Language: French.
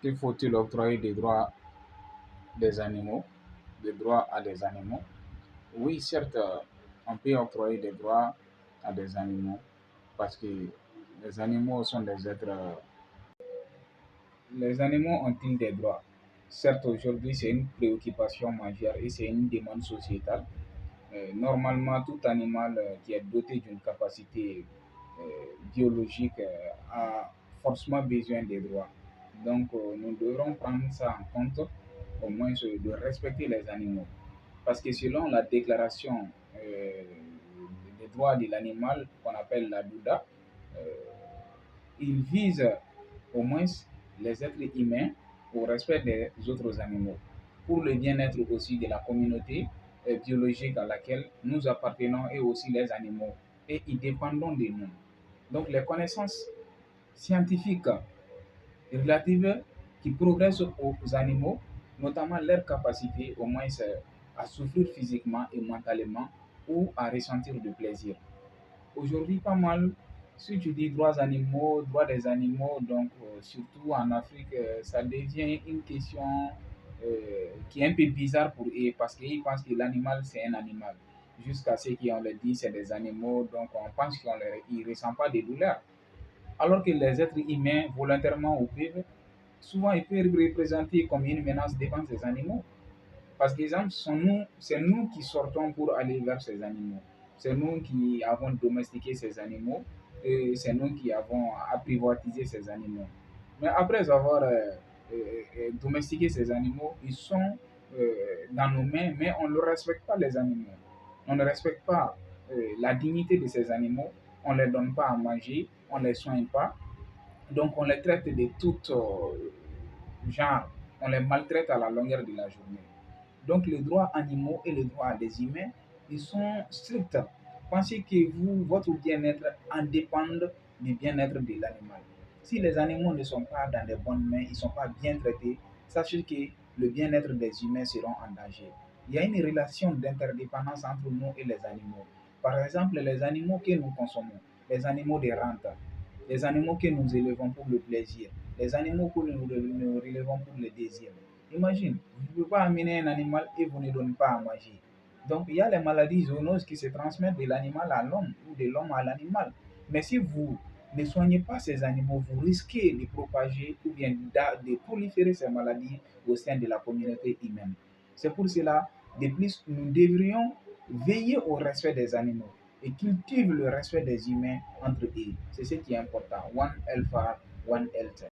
qu'il faut-il octroyer des animaux, des droits à des animaux? Oui, certes, on peut octroyer des droits à des animaux parce que les animaux sont des êtres. Les animaux ont-ils des droits? Certes, aujourd'hui, c'est une préoccupation majeure et c'est une demande sociétale. Normalement, tout animal qui est doté d'une capacité biologique a forcément besoin des droits. Donc, nous devrons prendre ça en compte, au moins de respecter les animaux. Parce que selon la déclaration des droits de l'animal, qu'on appelle la DOUDA, il vise au moins les êtres humains au respect des autres animaux, pour le bien-être aussi de la communauté biologique à laquelle nous appartenons et aussi les animaux, et ils dépendent de nous. Donc les connaissances scientifiques relatives qui progressent aux animaux, notamment leur capacité au moins à souffrir physiquement et mentalement ou à ressentir du plaisir. Aujourd'hui, pas mal, si tu dis droits animaux, droits des animaux, donc surtout en Afrique, ça devient une question qui est un peu bizarre pour eux parce qu'ils pensent que l'animal, c'est un animal. Jusqu'à ce qu'on leur dit c'est des animaux, donc on pense qu'ils ne ressentent pas de douleur. Alors que les êtres humains, volontairement ou peuvent, souvent ils peuvent représenter comme une menace devant ces animaux. Parce que, exemple, c'est nous qui sortons pour aller vers ces animaux. C'est nous qui avons domestiqué ces animaux et c'est nous qui avons apprivoisé ces animaux. Mais après avoir domestiqué ces animaux, ils sont dans nos mains, mais on ne respecte pas les animaux. On ne respecte pas la dignité de ces animaux. On ne les donne pas à manger, on ne les soigne pas. Donc on les traite de tout genre. On les maltraite à la longueur de la journée. Donc les droits animaux et les droits des humains, ils sont stricts. Pensez que vous, votre bien-être en dépend du bien-être de l'animal. Si les animaux ne sont pas dans de bonnes mains, ils ne sont pas bien traités, sachez que le bien-être des humains sera en danger. Il y a une relation d'interdépendance entre nous et les animaux. Par exemple, les animaux que nous consommons, les animaux de rente, les animaux que nous élevons pour le plaisir, les animaux que nous relevons pour le désir. Imagine, vous ne pouvez pas amener un animal et vous ne donnez pas à manger. Donc, il y a les maladies zoonoses qui se transmettent de l'animal à l'homme ou de l'homme à l'animal. Mais si vous ne soignez pas ces animaux, vous risquez de propager ou bien de proliférer ces maladies au sein de la communauté humaine. C'est pour cela, de plus, nous devrions veiller au respect des animaux et cultiver le respect des humains entre eux. C'est ce qui est important. One health, one health.